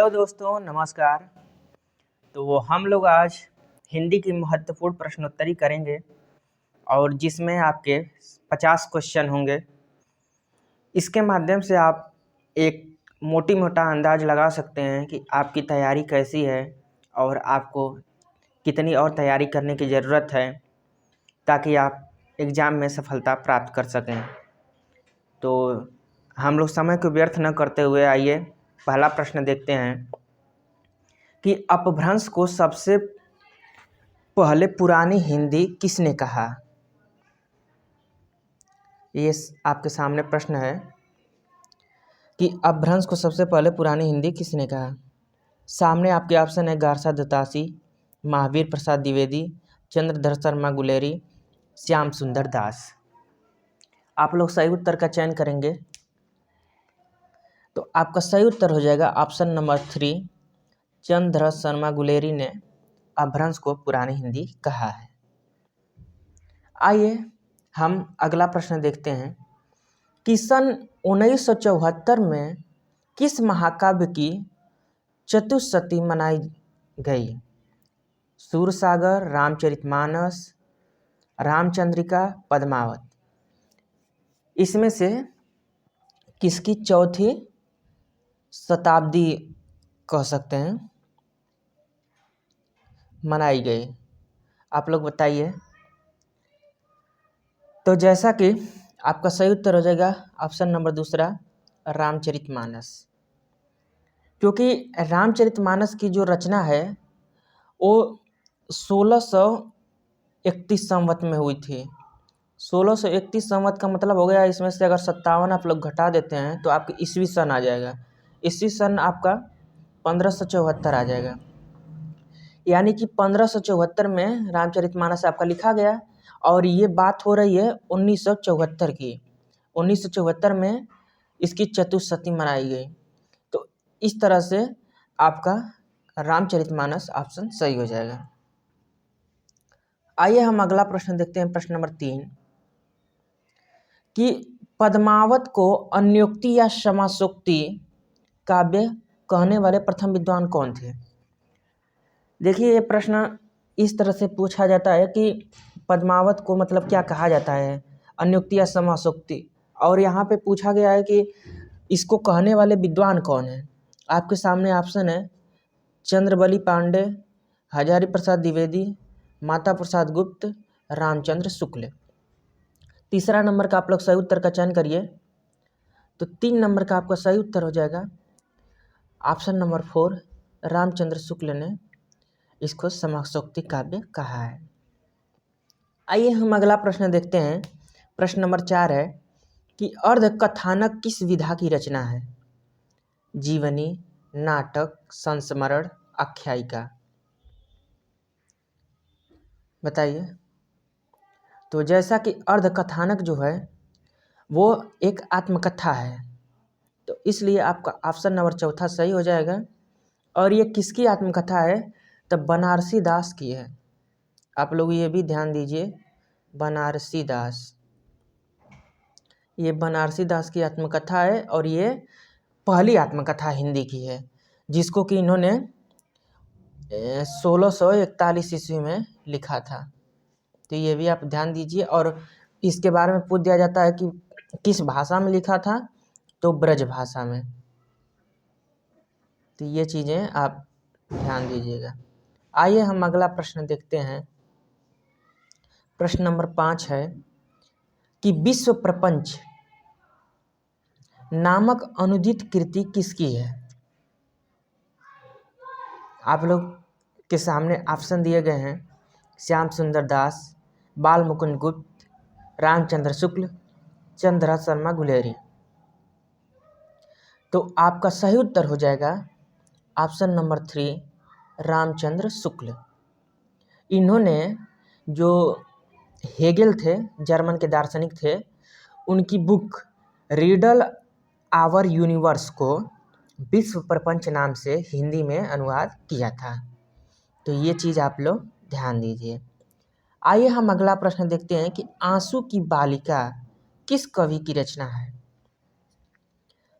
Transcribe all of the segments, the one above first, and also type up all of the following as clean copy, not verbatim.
Hello दोस्तों, नमस्कार। तो हम लोग आज हिंदी की महत्वपूर्ण प्रश्नोत्तरी करेंगे और जिसमें आपके 50 क्वेश्चन होंगे। इसके माध्यम से आप एक मोटा अंदाज लगा सकते हैं कि आपकी तैयारी कैसी है और आपको कितनी और तैयारी करने की ज़रूरत है ताकि आप एग्ज़ाम में सफलता प्राप्त कर सकें। तो हम लोग समय को व्यर्थ न करते हुए आइए पहला प्रश्न देखते हैं कि अपभ्रंश को सबसे पहले पुरानी हिंदी किसने कहा। ये आपके सामने प्रश्न है कि अपभ्रंश को सबसे पहले पुरानी हिंदी किसने कहा। सामने आपके ऑप्शन है गारसा दत्तासी, महावीर प्रसाद द्विवेदी, चंद्रधर शर्मा गुलेरी, श्याम सुंदर दास। आप लोग सही उत्तर का चयन करेंगे तो आपका सही उत्तर हो जाएगा ऑप्शन नंबर 3, चंद्रधर शर्मा गुलेरी ने अपभ्रंश को पुरानी हिंदी कहा है। आइए हम अगला प्रश्न देखते हैं कि सन 1974 में किस महाकाव्य की चतुष्षष्ठी मनाई गई। सूरसागर, रामचरितमानस, रामचंद्रिका, पद्मावत। इसमें से किसकी चौथी शताब्दी कह सकते हैं मनाई गई, आप लोग बताइए। तो जैसा कि आपका सही उत्तर हो जाएगा ऑप्शन नंबर 2, रामचरितमानस। क्योंकि रामचरितमानस की जो रचना है वो 1631 संवत में हुई थी। 1631 संवत का मतलब हो गया, इसमें से अगर 57 आप लोग घटा देते हैं तो आपके ईस्वी सन आ जाएगा। ईस्वी सन आपका 1574 आ जाएगा। यानी कि 1574 में रामचरितमानस आपका लिखा गया और ये बात हो रही है 1974 की। 1974 में इसकी चतुष्षष्ठी मनाई गई। तो इस तरह से आपका रामचरितमानस ऑप्शन सही हो जाएगा। आइए हम अगला प्रश्न देखते हैं, प्रश्न नंबर 3 कि पद्मावत को अन्योक्ति या समासोक्ति काव्य कहने वाले प्रथम विद्वान कौन थे। देखिए, ये प्रश्न इस तरह से पूछा जाता है कि पद्मावत को मतलब क्या कहा जाता है, अन्योक्ति या समासोक्ति। और यहाँ पे पूछा गया है कि इसको कहने वाले विद्वान कौन है। आपके सामने ऑप्शन है चंद्रबली पांडे, हजारी प्रसाद द्विवेदी, माता प्रसाद गुप्त, रामचंद्र शुक्ल। तीसरा नंबर का आप लोग सही उत्तर का चयन करिए। तो 3 नंबर का आपका सही उत्तर हो जाएगा ऑप्शन नंबर 4, रामचंद्र शुक्ल ने इसको समासोक्ति काव्य कहा है। आइए हम अगला प्रश्न देखते हैं। प्रश्न नंबर 4 है कि अर्ध कथानक किस विधा की रचना है। जीवनी, नाटक, संस्मरण, आख्यायिका। बताइए। तो जैसा कि अर्ध कथानक जो है वो एक आत्मकथा है, तो इसलिए आपका ऑप्शन नंबर 4 सही हो जाएगा। और ये किसकी आत्मकथा है, तो बनारसी दास की है। आप लोग ये भी ध्यान दीजिए, बनारसी दास, ये बनारसी दास की आत्मकथा है और ये पहली आत्मकथा हिंदी की है जिसको कि इन्होंने 1641 ईस्वी में लिखा था। तो ये भी आप ध्यान दीजिए। और इसके बारे में पूछ दिया जाता है कि किस भाषा में लिखा था, तो ब्रज भाषा में। तो ये चीज़ें आप ध्यान दीजिएगा। आइए हम अगला प्रश्न देखते हैं। प्रश्न नंबर 5 है कि विश्व प्रपंच नामक अनुदित कृति किसकी है। आप लोग के सामने ऑप्शन दिए गए हैं श्याम सुंदर दास, बाल मुकुंद गुप्त, रामचंद्र शुक्ल, चंद्रधर शर्मा गुलेरी। तो आपका सही उत्तर हो जाएगा ऑप्शन नंबर 3, रामचंद्र शुक्ल। इन्होंने जो हेगेल थे, जर्मन के दार्शनिक थे, उनकी बुक रिडल आवर यूनिवर्स को विश्व प्रपंच नाम से हिंदी में अनुवाद किया था। तो ये चीज़ आप लोग ध्यान दीजिए। आइए हम अगला प्रश्न देखते हैं कि आंसू की बालिका किस कवि की रचना है।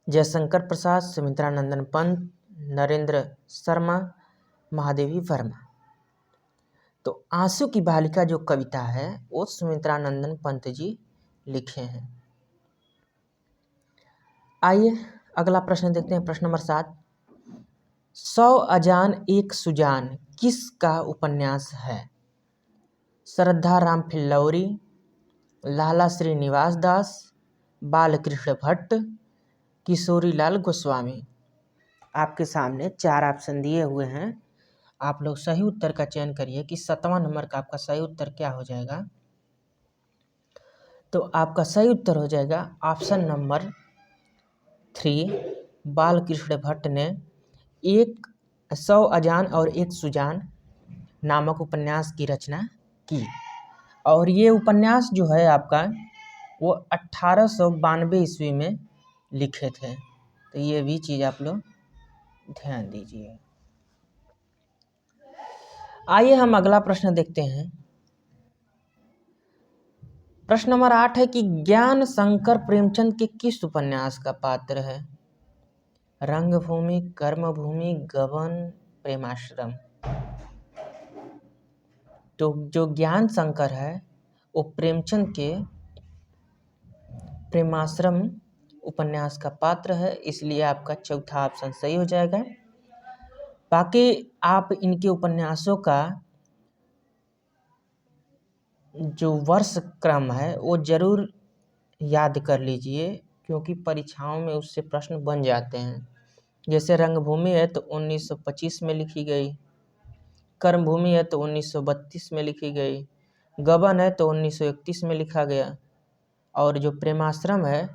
जयशंकर प्रसाद, सुमित्रा नंदन पंत, नरेंद्र शर्मा, महादेवी वर्मा। तो आंसू की बालिका जो कविता है वो सुमित्रा नंदन पंत जी लिखे हैं। आइए अगला प्रश्न देखते हैं, प्रश्न नंबर 7। 100 अजान एक सुजान किसका उपन्यास है? श्रद्धा राम फिल्लौरी, लाला श्रीनिवास दास, बालकृष्ण भट्ट, किशोरीलाल गोस्वामी। आपके सामने 4 ऑप्शन दिए हुए हैं, आप लोग सही उत्तर का चयन करिए कि 7वां नंबर का आपका सही उत्तर क्या हो जाएगा। तो आपका सही उत्तर हो जाएगा ऑप्शन नंबर 3, बालकृष्ण भट्ट ने 100 अजान और एक सुजान नामक उपन्यास की रचना की। और ये उपन्यास जो है आपका वो 1892 ईस्वी में लिखे थे। तो ये भी चीज़ आप लोग ध्यान दीजिए। आइए हम अगला प्रश्न देखते हैं। प्रश्न नंबर 8 है कि ज्ञान शंकर प्रेमचंद के किस उपन्यास का पात्र है? रंगभूमि, कर्मभूमि, गबन, प्रेमाश्रम। तो जो ज्ञान शंकर है वो प्रेमचंद के प्रेमाश्रम उपन्यास का पात्र है, इसलिए आपका चौथा ऑप्शन सही हो जाएगा। बाकी आप इनके उपन्यासों का जो वर्ष क्रम है वो जरूर याद कर लीजिए, क्योंकि परीक्षाओं में उससे प्रश्न बन जाते हैं। जैसे रंगभूमि है तो 1925 में लिखी गई, कर्मभूमि है तो 1932 में लिखी गई, गबन है तो 1931 में लिखा गया, और जो प्रेमाश्रम है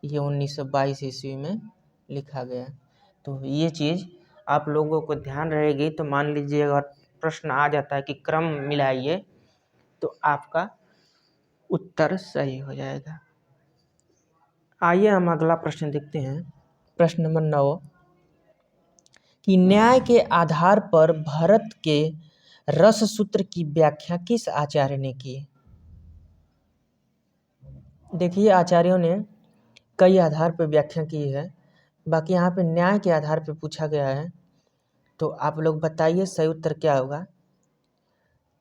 ये 1922 ईस्वी में लिखा गया। तो ये चीज़ आप लोगों को ध्यान रहेगी। तो मान लीजिए अगर प्रश्न आ जाता है कि क्रम मिलाइए, तो आपका उत्तर सही हो जाएगा। आइए हम अगला प्रश्न देखते हैं, प्रश्न नंबर 9 कि न्याय के आधार पर भरत के रस सूत्र की व्याख्या किस आचार्य ने की? देखिए आचार्यों ने कई आधार पर व्याख्या की है, बाकी यहाँ पे न्याय के आधार पर पूछा गया है। तो आप लोग बताइए सही उत्तर क्या होगा।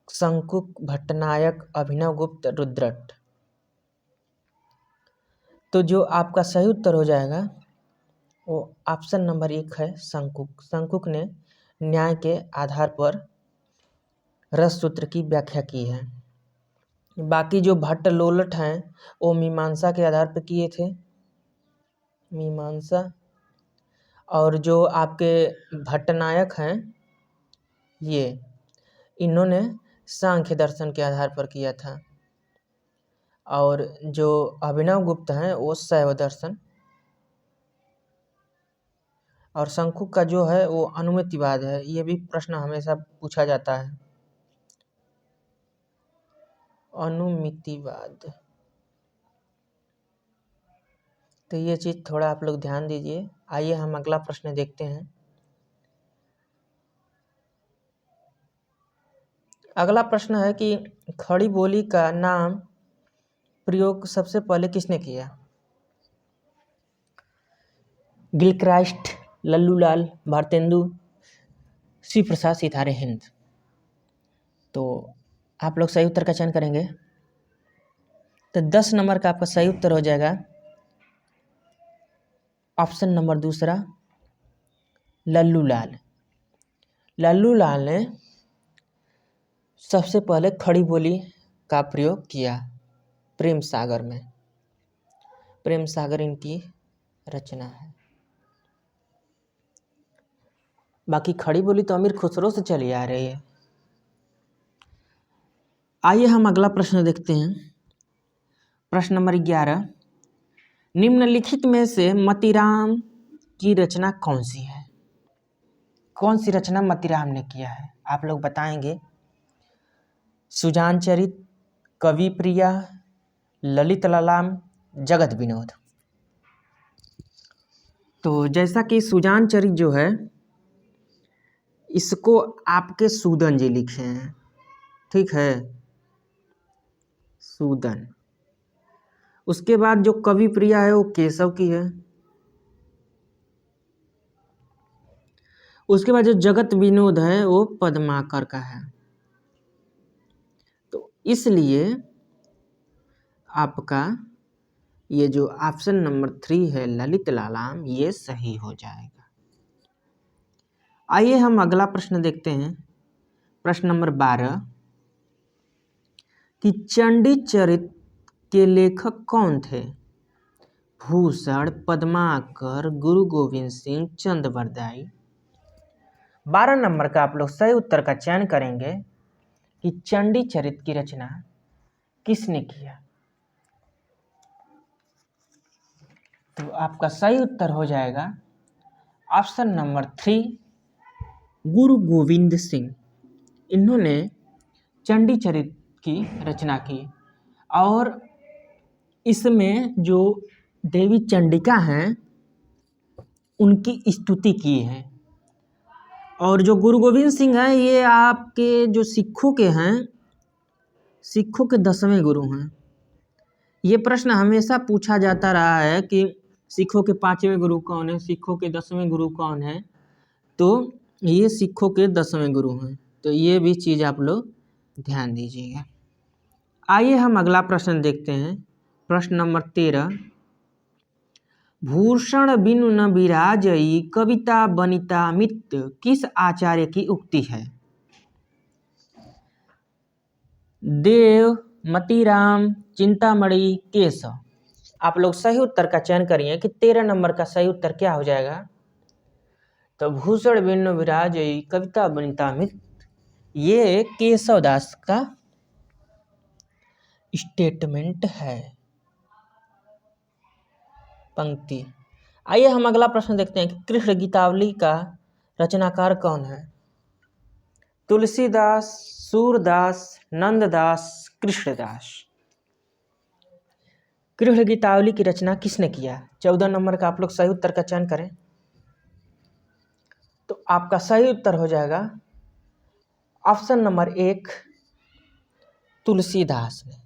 शंकुक, भट्टनायक, अभिनवगुप्त, रुद्रट। तो जो आपका सही उत्तर हो जाएगा वो ऑप्शन नंबर 1 है शंकुक। शंकुक ने न्याय के आधार पर रस सूत्र की व्याख्या की है। बाकी जो भट्ट लोलट हैं वो मीमांसा के आधार पर किए थे, मीमांसा। और जो आपके भट्टनायक हैं ये इन्होंने सांख्य दर्शन के आधार पर किया था। और जो अभिनवगुप्त हैं वो शैव दर्शन, और शंकुक का जो है वो अनुमितिवाद है। ये भी प्रश्न हमेशा पूछा जाता है, अनुमितिवाद। तो ये चीज़ थोड़ा आप लोग ध्यान दीजिए। आइए हम अगला प्रश्न देखते हैं। अगला प्रश्न है कि खड़ी बोली का नाम प्रयोग सबसे पहले किसने किया? गिलक्राइस्ट, लल्लूलाल, भारतेंदु, श्री प्रसाद, सितारे हिंद। तो आप लोग सही उत्तर का चयन करेंगे। तो 10 नंबर का आपका सही उत्तर हो जाएगा ऑप्शन नंबर 2, लल्लूलाल। लल्लूलाल ने सबसे पहले खड़ी बोली का प्रयोग किया प्रेम सागर में। प्रेम सागर इनकी रचना है। बाकी खड़ी बोली तो अमीर खुसरो से चली आ रही है। आइए हम अगला प्रश्न देखते हैं, प्रश्न नंबर 11। निम्नलिखित में से मतीराम की रचना कौन सी है? कौन सी रचना मतीराम ने किया है आप लोग बताएंगे। सुजान चरित, कवि प्रिया, ललित ललाम, जगत विनोद। तो जैसा कि सुजान चरित जो है इसको आपके सूदन जी लिखे हैं, ठीक है, सूदन। उसके बाद जो कवि प्रिया है वो केशव की है। उसके बाद जो जगत विनोद है वो पद्माकर का है। तो इसलिए आपका ये जो ऑप्शन नंबर 3 है ललित लालाम, ये सही हो जाएगा। आइए हम अगला प्रश्न देखते हैं, प्रश्न नंबर 12 कि चंडी चरित के लेखक कौन थे? भूषण, पद्माकर, गुरु गोविंद सिंह, चंदबरदाई। 12 नंबर का आप लोग सही उत्तर का चयन करेंगे कि चंडी चरित की रचना किसने किया। तो आपका सही उत्तर हो जाएगा ऑप्शन नंबर 3 गुरु गोविंद सिंह। इन्होंने चंडी चरित की रचना की और इसमें जो देवी चंडिका हैं उनकी स्तुति की है। और जो गुरु गोविंद सिंह हैं ये आपके जो सिखों के हैं, सिखों के 10वें गुरु हैं। ये प्रश्न हमेशा पूछा जाता रहा है कि सिखों के 5वें गुरु कौन है, सिखों के 10वें गुरु कौन है। तो ये सिखों के 10वें गुरु हैं। तो ये भी चीज़ आप लोग ध्यान दीजिएगा। आइए हम अगला प्रश्न देखते हैं, प्रश्न नंबर 13 भूषण बिनु न विराजई कविता बनिता मित्त किस आचार्य की उक्ति है? देव, मतीराम, चिंतामणि, केशव। आप लोग सही उत्तर का चयन करिए कि 13 नंबर का सही उत्तर क्या हो जाएगा। तो भूषण बिनु विराजई कविता बनिता मित्त, ये केशव दास का स्टेटमेंट है, पंक्ति। आइए हम अगला प्रश्न देखते हैं कि कृष्ण गीतावली का रचनाकार कौन है? तुलसीदास, सूरदास, नंददास, कृष्णदास। कृष्ण गीतावली की रचना किसने किया? 14 नंबर का आप लोग सही उत्तर का चयन करें। तो आपका सही उत्तर हो जाएगा ऑप्शन नंबर 1 तुलसीदास ने।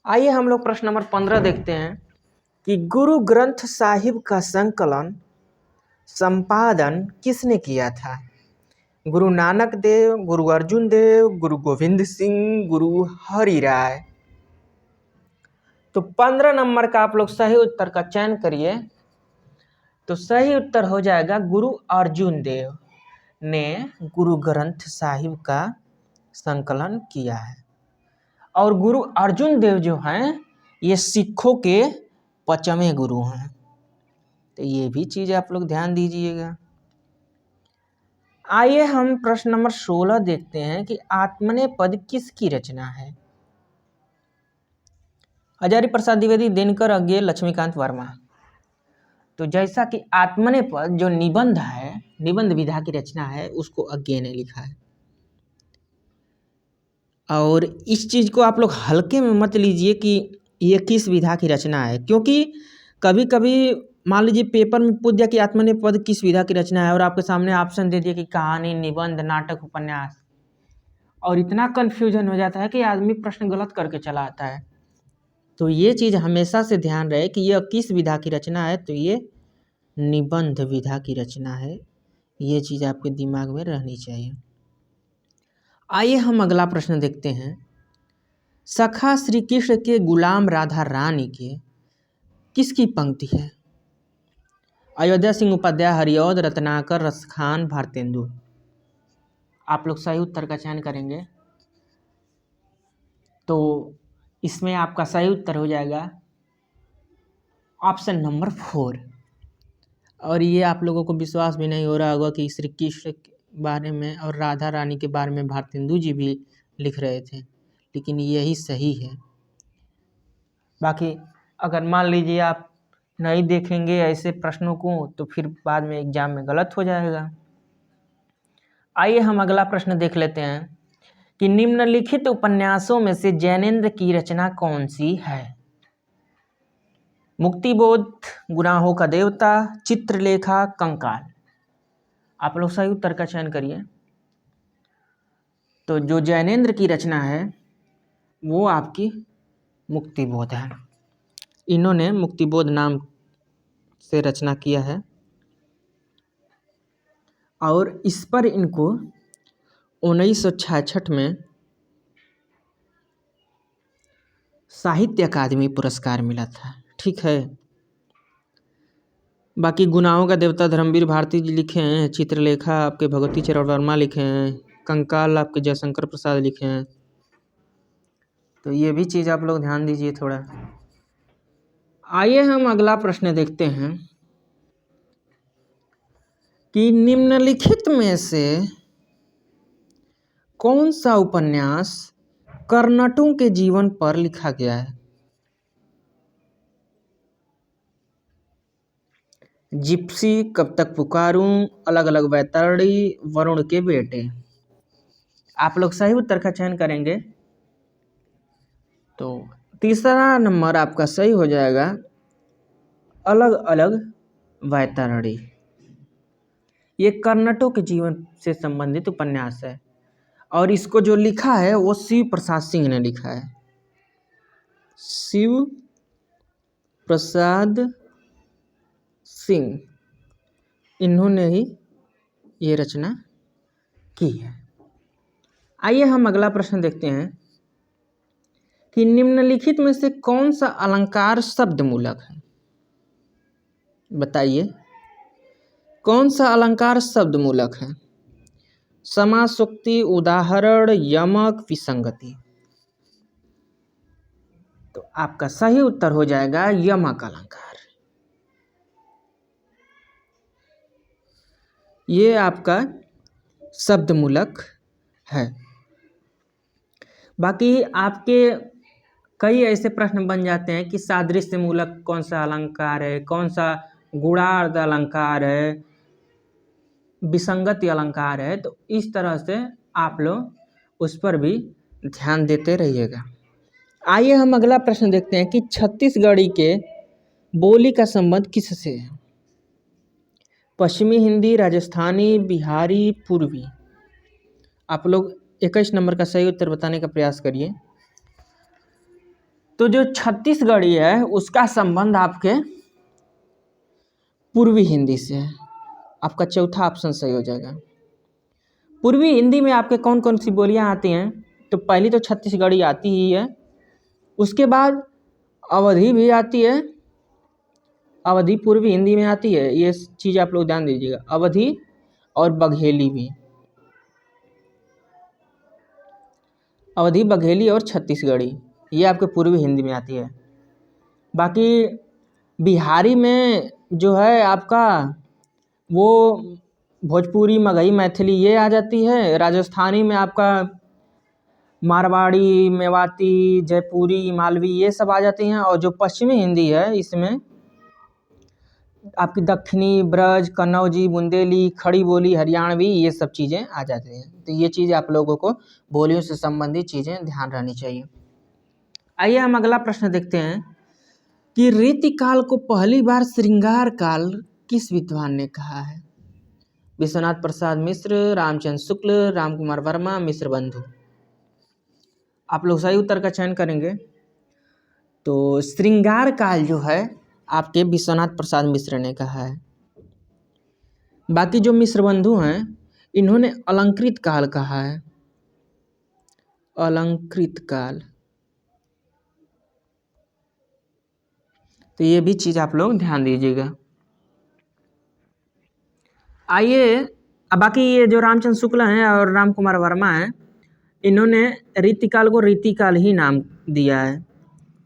आइए हम लोग प्रश्न नंबर 15 देखते हैं कि गुरु ग्रंथ साहिब का संकलन संपादन किसने किया था? गुरु नानक देव, गुरु अर्जुन देव, गुरु गोविंद सिंह, गुरु हरि राय। तो 15 नंबर का आप लोग सही उत्तर का चयन करिए। तो सही उत्तर हो जाएगा गुरु अर्जुन देव ने गुरु ग्रंथ साहिब का संकलन किया है। और गुरु अर्जुन देव जो हैं ये सिखों के 5वें गुरु हैं। तो ये भी चीज़ आप लोग ध्यान दीजिएगा। आइए हम प्रश्न नंबर 16 देखते हैं कि आत्मनेपद किसकी रचना है? हजारी प्रसाद द्विवेदी, दिनकर अज्ञे, लक्ष्मीकांत वर्मा। तो जैसा कि आत्मनेपद जो निबंध है, निबंध विधा की रचना है, उसको अज्ञे ने लिखा है। और इस चीज़ को आप लोग हल्के में मत लीजिए कि ये किस विधा की रचना है, क्योंकि कभी कभी मान लीजिए पेपर में पूछ दिया कि आत्मनेपद किस विधा की रचना है और आपके सामने ऑप्शन दे दिया कि कहानी, निबंध, नाटक, उपन्यास, और इतना कन्फ्यूजन हो जाता है कि आदमी प्रश्न गलत करके चला आता है। तो ये चीज़ हमेशा से ध्यान रहे कि यह किस विधा की रचना है। तो ये निबंध विधा की रचना है, ये चीज़ आपके दिमाग में रहनी चाहिए। आइए हम अगला प्रश्न देखते हैं, सखा श्री कृष्ण के गुलाम राधा रानी के किसकी पंक्ति है? अयोध्या सिंह उपाध्याय, हरिऔध, रत्नाकर, रसखान, भारतेंदु। आप लोग सही उत्तर का चयन करेंगे। तो इसमें आपका सही उत्तर हो जाएगा ऑप्शन नंबर 4। और ये आप लोगों को विश्वास भी नहीं हो रहा होगा कि श्री कृष्ण के बारे में और राधा रानी के बारे में भारतेंदु जी भी लिख रहे थे, लेकिन यही सही है। बाकी अगर मान लीजिए आप नहीं देखेंगे ऐसे प्रश्नों को तो फिर बाद में एग्जाम में गलत हो जाएगा। आइए हम अगला प्रश्न देख लेते हैं कि निम्नलिखित उपन्यासों में से जैनेन्द्र की रचना कौन सी है? मुक्तिबोध, गुनाहों का देवता, चित्रलेखा, कंकाल। आप लोग सही उत्तर का चयन करिए। तो जो जैनेन्द्र की रचना है वो आपकी मुक्तिबोध है। इन्होंने मुक्तिबोध नाम से रचना किया है और इस पर इनको 1966 में साहित्य अकादमी पुरस्कार मिला था। ठीक है। बाकी गुनाहों का देवता धर्मवीर भारती जी लिखे हैं, चित्रलेखा आपके भगवती चरण वर्मा लिखे हैं, कंकाल आपके जयशंकर प्रसाद लिखे हैं। तो ये भी चीज़ आप लोग ध्यान दीजिए थोड़ा। आइए हम अगला प्रश्न देखते हैं कि निम्नलिखित में से कौन सा उपन्यास कर्नटों के जीवन पर लिखा गया है? जिप्सी, कब तक पुकारूं, अलग अलग वैतरणी, वरुण के बेटे। आप लोग सही उत्तर का चयन करेंगे तो तीसरा नंबर आपका सही हो जाएगा, अलग अलग वैतरणी। ये कर्नटों के जीवन से संबंधित उपन्यास है और इसको जो लिखा है वो शिव प्रसाद सिंह ने लिखा है। शिव प्रसाद सिंह, इन्होंने ही ये रचना की है। आइए हम अगला प्रश्न देखते हैं कि निम्नलिखित में से कौन सा अलंकार शब्द मूलक है? बताइए कौन सा अलंकार शब्द मूलक है? समासोक्ति, उदाहरण, यमक, विसंगति। तो आपका सही उत्तर हो जाएगा यमक अलंकार। ये आपका शब्द मूलक है। बाकी आपके कई ऐसे प्रश्न बन जाते हैं कि सादृश्य मूलक कौन सा अलंकार है, कौन सा गुणार्ध अलंकार है, विसंगति अलंकार है। तो इस तरह से आप लोग उस पर भी ध्यान देते रहिएगा। आइए हम अगला प्रश्न देखते हैं कि छत्तीसगढ़ी के बोली का संबंध किससे है? पश्चिमी हिंदी, राजस्थानी, बिहारी, पूर्वी। आप लोग 21 नंबर का सही उत्तर बताने का प्रयास करिए। तो जो छत्तीसगढ़ी है उसका संबंध आपके पूर्वी हिंदी से है। आपका चौथा ऑप्शन सही हो जाएगा। पूर्वी हिंदी में आपके कौन कौन सी बोलियां आती हैं? तो पहली तो छत्तीसगढ़ी आती ही है, उसके बाद अवधी भी आती है, अवधी पूर्वी हिंदी में आती है। ये चीज़ आप लोग ध्यान दीजिएगा, अवधी और बघेली भी। अवधी, बघेली और छत्तीसगढ़ी ये आपके पूर्वी हिंदी में आती है। बाकी बिहारी में जो है आपका वो भोजपुरी, मगही, मैथिली ये आ जाती है। राजस्थानी में आपका मारवाड़ी, मेवाती, जयपुरी, मालवी ये सब आ जाती हैं। और जो पश्चिमी हिंदी है इसमें आपकी दक्षिणी, ब्रज, कन्नौजी, बुंदेली, खड़ी बोली, हरियाणवी ये सब चीज़ें आ जाती हैं। तो ये चीज़ आप लोगों को बोलियों से संबंधित चीज़ें ध्यान रहनी चाहिए। आइए हम अगला प्रश्न देखते हैं कि रीतिकाल को पहली बार श्रृंगार काल किस विद्वान ने कहा है? विश्वनाथ प्रसाद मिश्र, रामचंद्र शुक्ल, राम कुमार वर्मा, मिश्र बंधु। आप लोग सही उत्तर का चयन करेंगे तो श्रृंगार काल जो है आपके विश्वनाथ प्रसाद मिश्र ने कहा है। बाकी जो मिश्र बंधु हैं इन्होंने अलंकृत काल कहा है। अलंकृत काल, तो ये भी चीज़ आप लोग ध्यान दीजिएगा। आइए अब बाकी ये जो रामचंद्र शुक्ला हैं और राम कुमार वर्मा हैं इन्होंने रीतिकाल को रीतिकाल ही नाम दिया है।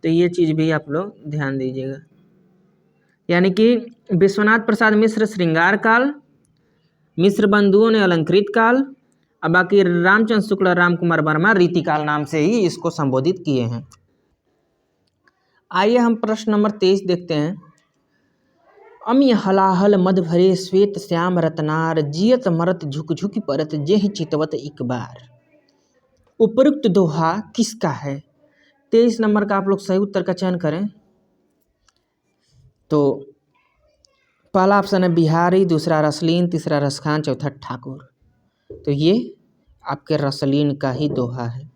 तो ये चीज़ भी आप लोग ध्यान दीजिएगा। यानी कि विश्वनाथ प्रसाद मिश्र श्रृंगार काल, मिश्र बंधुओं ने अलंकृत काल, अब बाकी रामचंद्र शुक्ला, राम कुमार वर्मा रीतिकाल नाम से ही इसको संबोधित किए हैं। आइए हम प्रश्न नंबर 23 देखते हैं। अमी हलाहल मद भरे श्वेत श्याम रतनार, जियत मरत झुक झुक परत जेहि चितवत एक बार। उपरुक्त दोहा किसका है? 23 नंबर का आप लोग सही उत्तर का चयन करें तो पहला ऑप्शन है बिहारी, दूसरा रसलीन, तीसरा रसखान, चौथा ठाकुर। तो ये आपके रसलीन का ही दोहा है।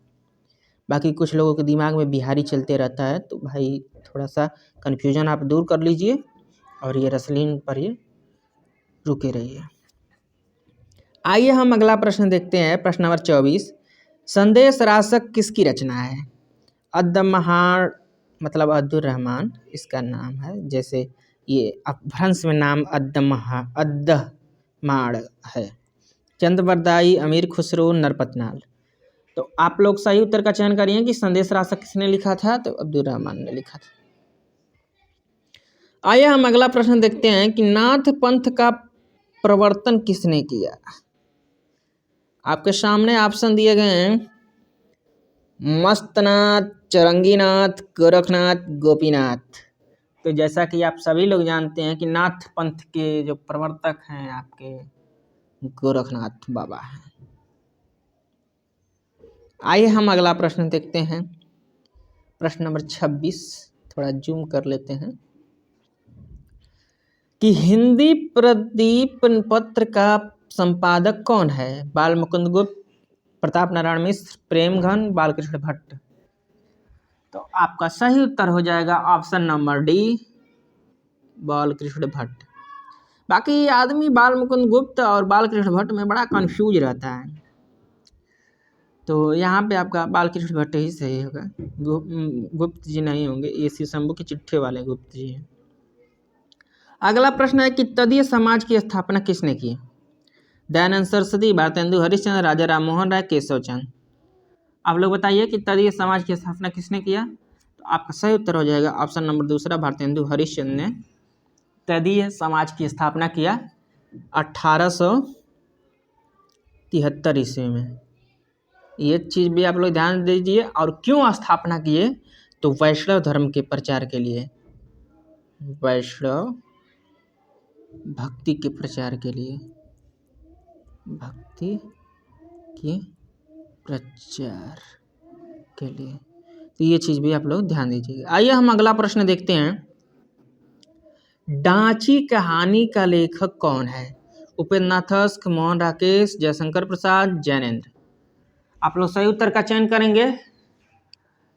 बाकी कुछ लोगों के दिमाग में बिहारी चलते रहता है तो भाई थोड़ा सा कन्फ्यूजन आप दूर कर लीजिए और ये रसलीन पर ये रुके रहिए। आइए हम अगला प्रश्न देखते हैं, प्रश्न नंबर 24। संदेश रासक किसकी रचना है? अद्दमहाड़ मतलब अब्दुल रहमान इसका नाम है। जैसे ये अपभ्रंश में नाम अद्दमाड़ है। चंद्रबरदाई, अमीर खुसरो, नरपतनाल। तो आप लोग सही उत्तर का चयन करिए कि संदेश रासक किसने लिखा था, तो अब्दुल रहमान ने लिखा था। आइए हम अगला प्रश्न देखते हैं कि नाथ पंथ का प्रवर्तन किसने किया? आपके सामने ऑप्शन दिए गए हैं, मस्तनाथ, चरंगीनाथ, गोरखनाथ, गोपीनाथ। तो जैसा कि आप सभी लोग जानते हैं कि नाथ पंथ के जो प्रवर्तक हैं आपके गोरखनाथ बाबा हैं। आइए हम अगला प्रश्न देखते हैं, प्रश्न नंबर 26। थोड़ा जूम कर लेते हैं कि हिंदी प्रदीप पत्र का संपादक कौन है? बाल मुकुंद गुप्त, प्रताप नारायण मिश्र, प्रेमघन, बालकृष्ण भट्ट। तो आपका सही उत्तर हो जाएगा option number D, Balkrishna Bhatt. बाकी आदमी बाल मुकुंद गुप्त और बालकृष्ण भट्ट में बड़ा कंफ्यूज रहता है, तो यहाँ पे आपका बालकृष्ण भट्ट ही सही होगा। गुप्त जी नहीं होंगे, ये श्री शंभू की चिट्ठी वाले गुप्त जी हैं। अगला प्रश्न है कि तदीय समाज की स्थापना किसने की? दयानंद सरस्वती, भारतेंदु हरिश्चंद्र, राजा राम मोहन राय, केशव चंद्र। आप लोग बताइए कि तदीय समाज की स्थापना किसने किया? तो आपका सही उत्तर हो जाएगा ऑप्शन नंबर दूसरा, भारतेंदु हरिश्चंद्र ने तदीय समाज की स्थापना किया 1873 ईस्वी में। ये चीज़ भी आप लोग ध्यान दीजिए। और क्यों स्थापना किए? तो वैष्णव धर्म के प्रचार के लिए, वैष्णव भक्ति के प्रचार के लिए, भक्ति के प्रचार के लिए। तो ये चीज़ भी आप लोग ध्यान दीजिएगा। आइए हम अगला प्रश्न देखते हैं, डांची कहानी का लेखक कौन है? उपेंद्र नाथ अस्क, मोहन राकेश, जयशंकर प्रसाद, जैनेन्द्र। आप लोग सही उत्तर का चयन करेंगे।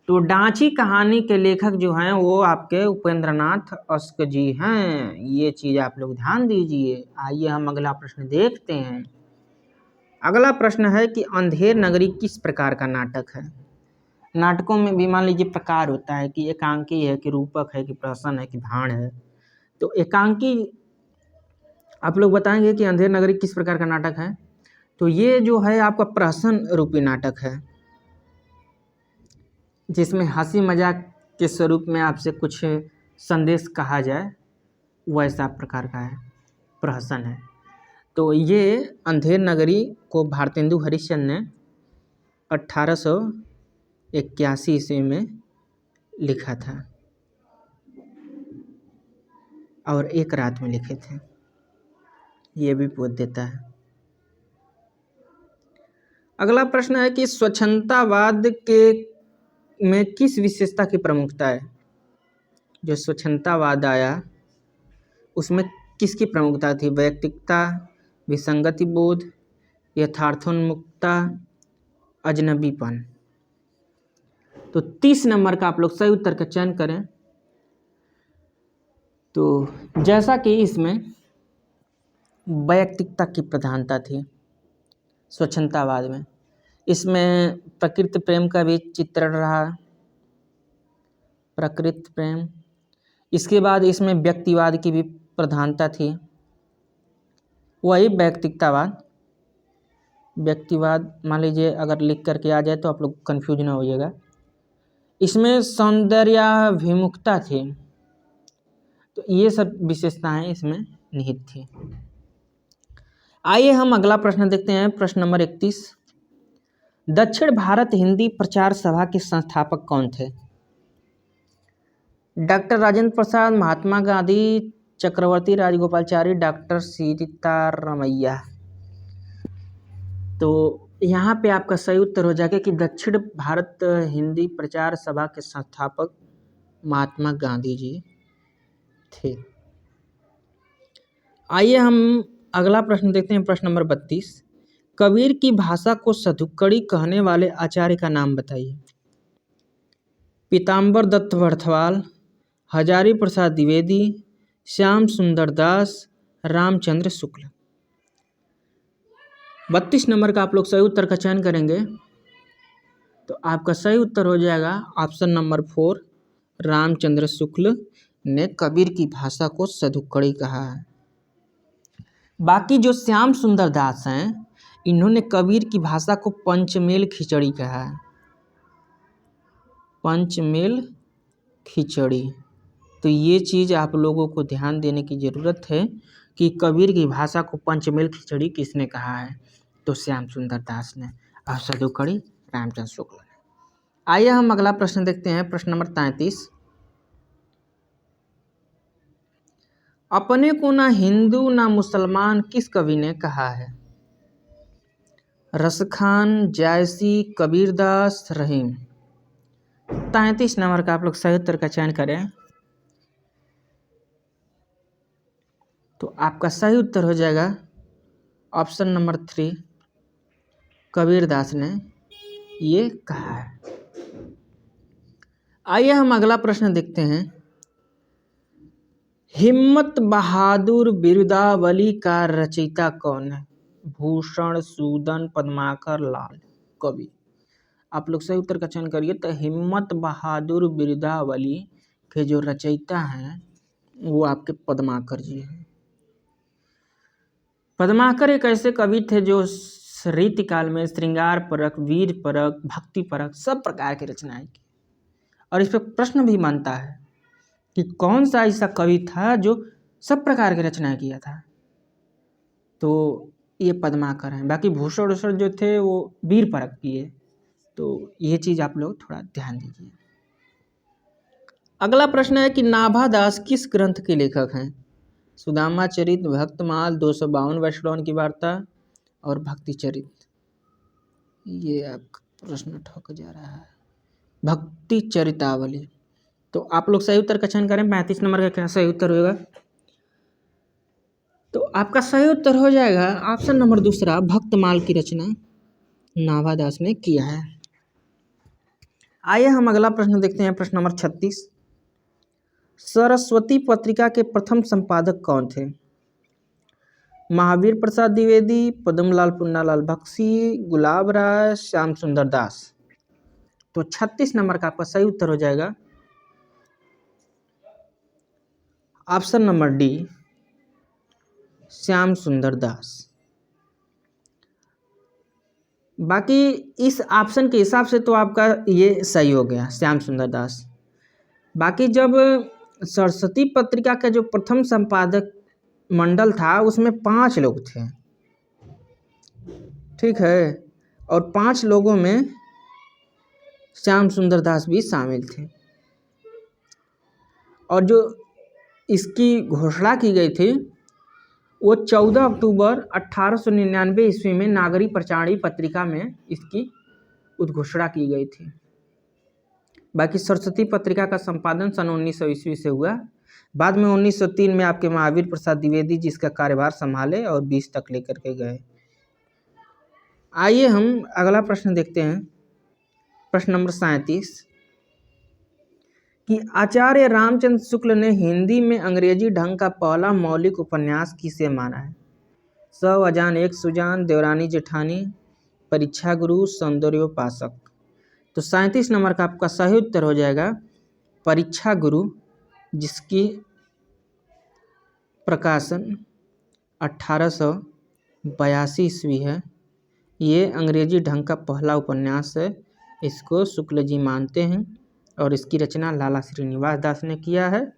तो डांची कहानी के लेखक जो हैं वो आपके उपेंद्र नाथ अस्क जी हैं। ये चीज़ आप लोग ध्यान दीजिए। आइए हम अगला प्रश्न देखते हैं। अगला प्रश्न है कि अंधेर नगरी किस प्रकार का नाटक है? नाटकों में भी मान लीजिए प्रकार होता है कि एकांकी है, कि रूपक है, कि प्रहसन है, कि भाण है। तो एकांकी आप लोग बताएंगे कि अंधेर नगरी किस प्रकार का नाटक है? तो ये जो है आपका प्रहसन रूपी नाटक है, जिसमें हंसी मजाक के स्वरूप में आपसे कुछ संदेश कहा जाए, वैसा प्रकार का है, प्रहसन है। तो ये अंधेर नगरी को भारतेंदु हरिश्चंद्र ने 1881 ईस्वी में लिखा था और एक रात में लिखे थे। ये भी पूछ देता है। अगला प्रश्न है कि स्वच्छंदतावाद के में किस विशेषता की प्रमुखता है? जो स्वच्छंदतावाद आया उसमें किसकी प्रमुखता थी? वैयक्तिकता, विसंगति बोध, यथार्थोन्मुखता, अजनबीपन। तो 30 नंबर का आप लोग सही उत्तर का चयन करें। तो जैसा कि इसमें वैयक्तिकता की प्रधानता थी स्वच्छंदतावाद में, इसमें प्रकृति प्रेम का भी चित्रण रहा, प्रकृति प्रेम। इसके बाद इसमें व्यक्तिवाद की भी प्रधानता थी, वही वैयक्तिकतावाद। व्यक्तिवाद मान लीजिए अगर लिख करके आ जाए तो आप लोग कन्फ्यूज ना होइएगा। इसमें सौंदर्याभिमुखता थी, तो ये सब विशेषताएं इसमें निहित थी। आइए हम अगला प्रश्न देखते हैं, प्रश्न नंबर 31। दक्षिण भारत हिंदी प्रचार सभा के संस्थापक कौन थे? डॉक्टर राजेंद्र प्रसाद, महात्मा गांधी, चक्रवर्ती राजगोपालचारी, डॉक्टर सीतारमैया। तो यहाँ पे आपका सही उत्तर हो जाएगा कि दक्षिण भारत हिंदी प्रचार सभा के संस्थापक महात्मा गांधी जी थे। आइए हम अगला प्रश्न देखते हैं, प्रश्न नंबर 32। कबीर की भाषा को सधुक्कड़ी कहने वाले आचार्य का नाम बताइए। पीताम्बर दत्त बर्थवाल, हजारी प्रसाद द्विवेदी, श्याम सुंदर दास, रामचंद्र शुक्ल। 32 नंबर का आप लोग सही उत्तर का चयन करेंगे तो आपका सही उत्तर हो जाएगा ऑप्शन नंबर 4, रामचंद्र शुक्ल ने कबीर की भाषा को सधुक्कड़ी कहा है। बाकी जो श्याम सुंदर दास हैं, इन्होंने कबीर की भाषा को पंचमेल खिचड़ी कहा है। पंचमेल खिचड़ी। तो ये चीज़ आप लोगों को ध्यान देने की ज़रूरत है कि कबीर की भाषा को पंचमेल खिचड़ी किसने कहा है, तो श्याम सुंदर दास ने, और सधुक्कड़ी रामचंद्र शुक्ल ने। आइए हम अगला प्रश्न देखते हैं, प्रश्न नंबर 33। अपने को ना हिंदू ना मुसलमान किस कवि ने कहा है? रसखान, जायसी, कबीरदास, रहीम। 33 नंबर का आप लोग सही उत्तर का चयन करें तो आपका सही उत्तर हो जाएगा ऑप्शन नंबर 3, कबीरदास ने ये कहा है। आइए हम अगला प्रश्न देखते हैं। हिम्मत बहादुर बिरुदावली का रचयिता कौन है? भूषण, सूदन, पद्माकर, लाल। कवि। आप लोग सही उत्तर का चयन करिए। तो हिम्मत बहादुर बिरुदावली के जो रचयिता हैं वो आपके पद्माकर जी हैं। पद्माकर एक ऐसे कवि थे जो रीतिकाल में श्रृंगार परक, वीर परक, भक्ति परक सब प्रकार की रचनाएं की। और इस पर प्रश्न भी बनता है कि कौन सा ऐसा कवि था जो सब प्रकार की रचनाएं किया था, तो ये पद्माकर हैं। बाकी भूषण वूषण जो थे वो वीर परक किए। तो ये चीज़ आप लोग थोड़ा ध्यान दीजिए। अगला प्रश्न है कि नाभादास किस ग्रंथ के लेखक हैं? सुदामा चरित, भक्तमाल, 252 वैष्णव की वार्ता और भक्ति चरित। ये आपका प्रश्न ठक जा रहा है। भक्ति चरितावली। तो आप लोग सही उत्तर का चयन करें। 35 नंबर का क्या सही उत्तर होगा? तो आपका सही उत्तर हो जाएगा ऑप्शन नंबर 2, भक्तमाल की रचना नाभादास ने किया है। आइए हम अगला प्रश्न देखते हैं, प्रश्न नंबर 36। सरस्वती पत्रिका के प्रथम संपादक कौन थे? महावीर प्रसाद द्विवेदी, पद्मलाल पुन्नालाल बख्शी, गुलाब राय, श्याम सुंदर दास। तो 36 नंबर का आपका सही उत्तर हो जाएगा ऑप्शन नंबर डी, श्याम सुंदर दास। बाकी इस ऑप्शन के हिसाब से तो आपका ये सही हो गया, श्याम सुंदर दास। बाकी जब सरस्वती पत्रिका का जो प्रथम संपादक मंडल था उसमें 5 लोग थे, ठीक है, और 5 लोगों में श्याम सुंदर दास भी शामिल थे। और जो इसकी घोषणा की गई थी वो 14 अक्टूबर 1899 ईस्वी में नागरी प्रचारणी पत्रिका में इसकी उद्घोषणा की गई थी। बाकी सरस्वती पत्रिका का संपादन सन 1900 ईस्वी से हुआ। बाद में 1903 में आपके महावीर प्रसाद द्विवेदी जी इसका कार्यभार संभाले और 20 तक लेकर के गए। आइए हम अगला प्रश्न देखते हैं, प्रश्न नंबर 37 कि आचार्य रामचंद्र शुक्ल ने हिंदी में अंग्रेजी ढंग का पहला मौलिक उपन्यास किसे माना है? स अजान एक सुजान, देवरानी जेठानी, परीक्षा गुरु, सौंदर्योपासक। तो 37 नंबर का आपका सही उत्तर हो जाएगा परीक्षा गुरु, जिसकी प्रकाशन 1882 ईस्वी है। ये अंग्रेजी ढंग का पहला उपन्यास है, इसको शुक्ल जी मानते हैं और इसकी रचना लाला श्रीनिवास दास ने किया है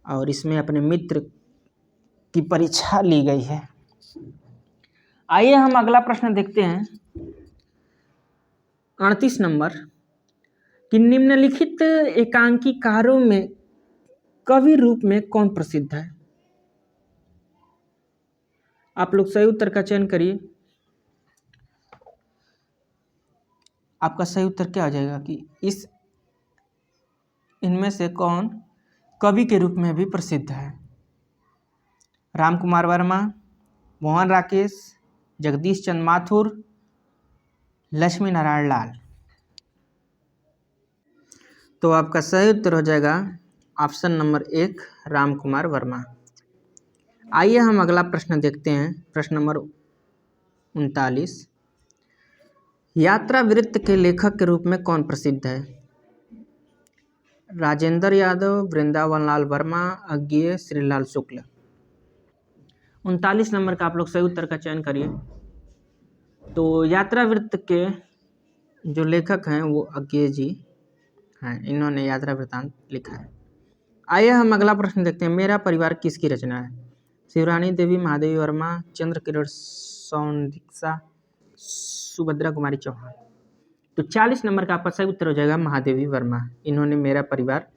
और इसमें अपने मित्र की परीक्षा ली गई है। आइए हम अगला प्रश्न देखते हैं, 38 नंबर कि निम्नलिखित एकांकीकारों में कवि रूप में कौन प्रसिद्ध है? आप लोग सही उत्तर का चयन करिए। आपका सही उत्तर क्या हो जाएगा कि इनमें से कौन कवि के रूप में भी प्रसिद्ध है? राम कुमार वर्मा, मोहन राकेश, जगदीश चंद्र माथुर, लक्ष्मी नारायण लाल। तो आपका सही उत्तर हो जाएगा ऑप्शन नंबर 1 राम कुमार वर्मा। आइए हम अगला प्रश्न देखते हैं, प्रश्न नंबर 39। यात्रा वृत्त के लेखक के रूप में कौन प्रसिद्ध है? राजेंद्र यादव, वृंदावन लाल वर्मा, अज्ञेय, श्रीलाल शुक्ल। 39 नंबर का आप लोग सही उत्तर का चयन करिए। तो यात्रा वृत्त के जो लेखक हैं वो अज्ञेय जी हैं, इन्होंने यात्रा वृत्तांत लिखा है। आइए हम अगला प्रश्न देखते हैं। मेरा परिवार किसकी रचना है? शिवरानी देवी, महादेवी वर्मा, चंद्र किरण सौंदीक्षा, सुभद्रा कुमारी चौहान। तो 40 नंबर का आपका सही उत्तर हो जाएगा महादेवी वर्मा। इन्होंने मेरा परिवार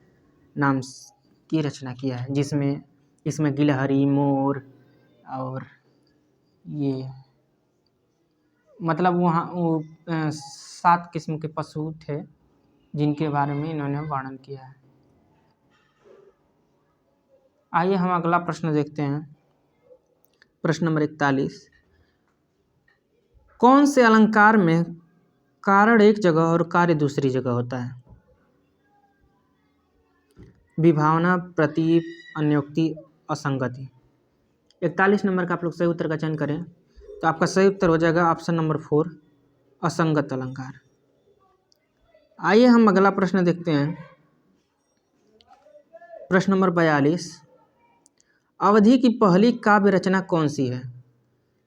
नाम की रचना किया है, जिसमें इसमें गिलहरी, मोर और ये मतलब वहाँ वो 7 किस्म के पशु थे जिनके बारे में इन्होंने वर्णन किया है। आइए हम अगला प्रश्न देखते हैं, प्रश्न नंबर 41। कौन से अलंकार में कारण एक जगह और कार्य दूसरी जगह होता है? विभावना, प्रतीप, अन्योक्ति, असंगति। 41 नंबर का आप लोग सही उत्तर का चयन करें तो आपका सही उत्तर हो जाएगा ऑप्शन नंबर 4 असंगत अलंकार। आइए हम अगला प्रश्न देखते हैं, प्रश्न नंबर 42। अवधि की पहली काव्य रचना कौन सी है?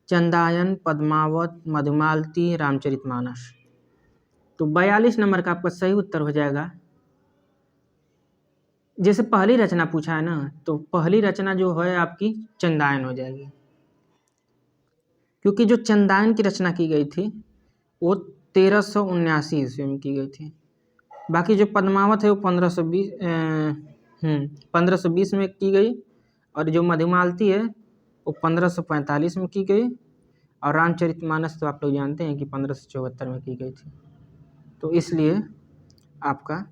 चंदायन, पद्मावत, मधुमालती, रामचरितमानस। तो 42 नंबर का आपका सही उत्तर हो जाएगा, जैसे पहली रचना पूछा है ना, तो पहली रचना जो है आपकी चंदायन हो जाएगी, क्योंकि जो चंदायन की रचना की गई थी वो 1379 ईस्वी में की गई थी। बाकी जो पद्मावत है वो 1520 में की गई, और जो मधुमालती है वो 1545 में की गई, और रामचरितमानस तो आप लोग जानते हैं कि 1574 में की गई थी। तो इसलिए आपका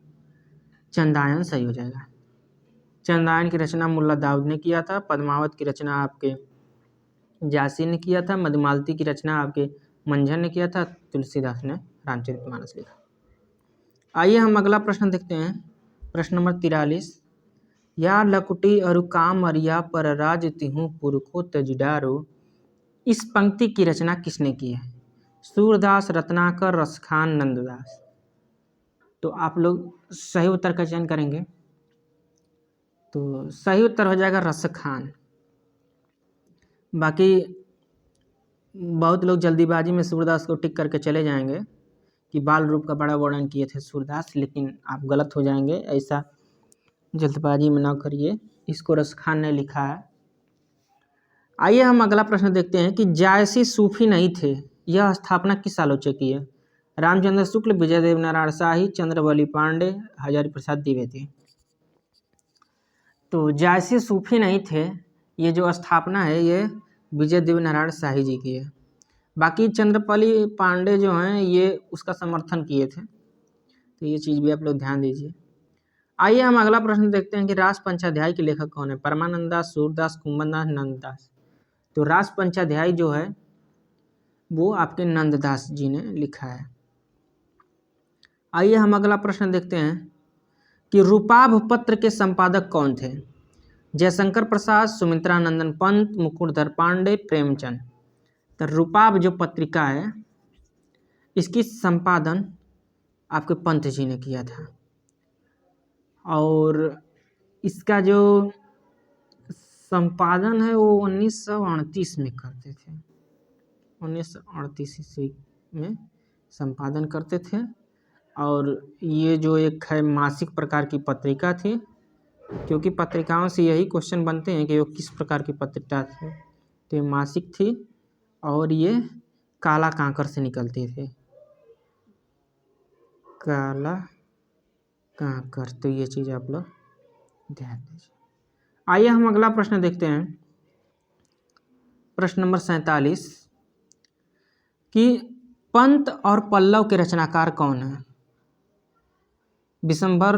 चंदायन सही हो जाएगा। चंदायन की रचना मुल्ला दाऊद ने किया था, पद्मावत की रचना आपके जासी ने किया था, मधुमालती की रचना आपके मंझन ने किया था, तुलसीदास ने रामचरितमानस लिखा। आइए हम अगला प्रश्न देखते हैं, प्रश्न नंबर 43। या लकुटी अरु काम अरिया पर राज तिहु पुरखो तजडारो। इस पंक्ति की रचना किसने की है? सूरदास, रत्नाकर, रसखान, नंददास। तो आप लोग सही उत्तर का चयन करेंगे तो सही उत्तर हो जाएगा रसखान। बाकी बहुत लोग जल्दीबाजी में सूरदास को टिक करके चले जाएंगे कि बाल रूप का बड़ा वर्णन किए थे सूरदास, लेकिन आप गलत हो जाएंगे। ऐसा जल्दबाजी में ना करिए, इसको रसखान ने लिखा है। आइए हम अगला प्रश्न देखते हैं कि जायसी सूफी नहीं थे, यह स्थापना किस आलोचक की है? रामचंद्र शुक्ल, विजयदेव नारायण शाही, चंद्रवली पांडे, हजारी प्रसाद द्विवेदी। तो जायसी सूफी नहीं थे, ये जो स्थापना है ये विजयदेव नारायण शाही जी की है। बाकी चंद्रपली पांडे जो हैं ये उसका समर्थन किए थे, तो ये चीज़ भी आप लोग ध्यान दीजिए। आइए हम अगला प्रश्न देखते हैं कि रास पंचाध्याय के लेखक कौन है? परमानंदास, सूरदास, कुंभनदास, नंददास। तो रास पंचाध्याय जो है वो आपके नंददास जी ने लिखा है। आइए हम अगला प्रश्न देखते हैं कि रूपाभ पत्र के संपादक कौन थे? जयशंकर प्रसाद, सुमित्रा नंदन पंत, मुकुटधर पांडे, प्रेमचंद। तो रूपाभ जो पत्रिका है इसकी संपादन आपके पंत जी ने किया था, और इसका जो संपादन है वो 1938 में करते थे। 1938 ईस्वी में संपादन करते थे, और ये जो एक है मासिक प्रकार की पत्रिका थी, क्योंकि पत्रिकाओं से यही क्वेश्चन बनते हैं कि वो किस प्रकार की पत्रिका थी। तो ये मासिक थी और ये काला कांकर से निकलती थी, काला कांकर। तो ये चीज़ आप लोग ध्यान दीजिए। आइए हम अगला प्रश्न देखते हैं, प्रश्न नंबर 47 कि पंत और पल्लव के रचनाकार कौन है? विशंभर,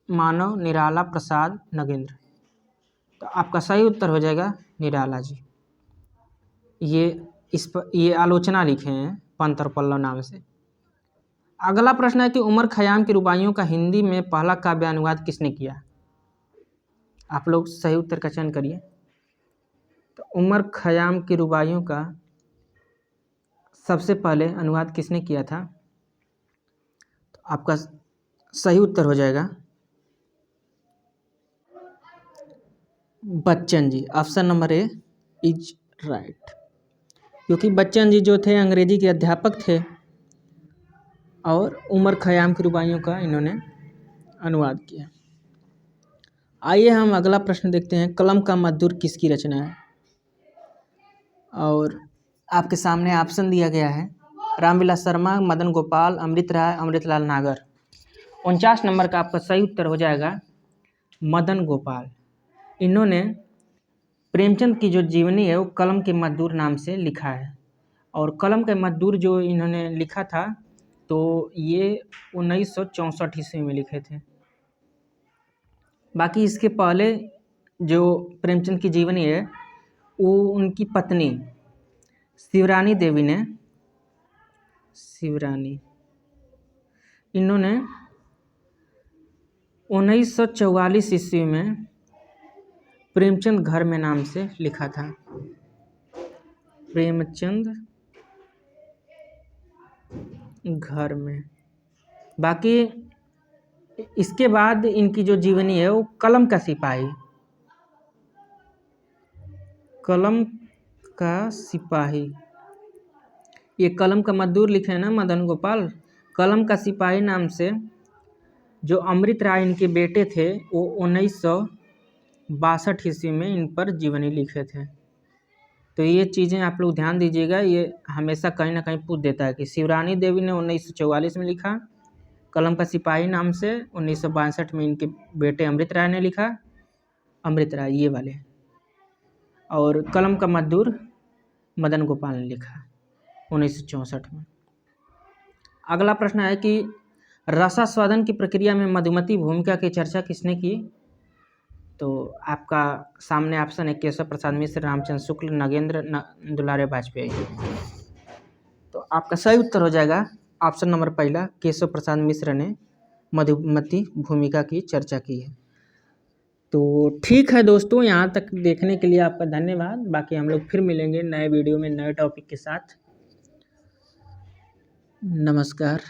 मानव, निराला, प्रसाद, नगेंद्र। तो आपका सही उत्तर हो जाएगा निराला जी। ये आलोचना लिखे हैं पंत और पल्लव नाम से। अगला प्रश्न है कि उमर खयाम की रुबाइयों का हिंदी में पहला काव्यानुवाद किसने किया? आप लोग सही उत्तर का चयन करिए। तो उमर खयाम की रुबाइयों का सबसे पहले अनुवाद किसने किया था? तो आपका सही उत्तर हो जाएगा Bachchan ji. Option number A is right, क्योंकि बच्चन जी जो थे अंग्रेजी के अध्यापक थे और उमर खयाम की रुबाइयों का इन्होंने अनुवाद किया। आइए हम अगला प्रश्न देखते हैं। कलम का मजदूर किसकी रचना है? और आपके सामने ऑप्शन दिया गया है रामविलास शर्मा, मदन गोपाल, अमृत राय, अमृतलाल नागर। 49 नंबर का आपका सही उत्तर हो जाएगा मदन गोपाल। इन्होंने प्रेमचंद की जो जीवनी है वो कलम के मजदूर नाम से लिखा है। और कलम के मजदूर जो इन्होंने लिखा था तो ये 1964 ईस्वी में लिखे थे। बाकी इसके पहले जो प्रेमचंद की जीवनी है वो उनकी पत्नी शिवरानी देवी ने इन्होंने 1944 ईस्वी में प्रेमचंद घर में नाम से लिखा था। प्रेमचंद घर में। बाकी इसके बाद इनकी जो जीवनी है वो कलम का सिपाही ये कलम का मजदूर लिखे हैं ना मदन गोपाल। कलम का सिपाही नाम से जो अमृत राय इनके बेटे थे वो 1962 ईस्वी में इन पर जीवनी लिखे थे। तो ये चीज़ें आप लोग ध्यान दीजिएगा, ये हमेशा कहीं ना कहीं पूछ देता है कि शिवरानी देवी ने 1944 में लिखा, कलम का सिपाही नाम से 1962 में इनके बेटे अमृत राय ने लिखा, अमृत राय ये वाले, और कलम का मजदूर मदन गोपाल ने लिखा 1964 में। अगला प्रश्न है कि रसास्वादन की प्रक्रिया में मधुमती भूमिका की चर्चा किसने की? तो आपका सामने ऑप्शन है केशव प्रसाद मिश्र, रामचंद्र शुक्ल, नगेंद्र, दुलारे वाजपेयी। तो आपका सही उत्तर हो जाएगा ऑप्शन नंबर पहला, केशव प्रसाद मिश्र ने मधुमती भूमिका की चर्चा की है। तो ठीक है दोस्तों, यहाँ तक देखने के लिए आपका धन्यवाद। बाकी हम लोग फिर मिलेंगे नए वीडियो में नए टॉपिक के साथ। नमस्कार।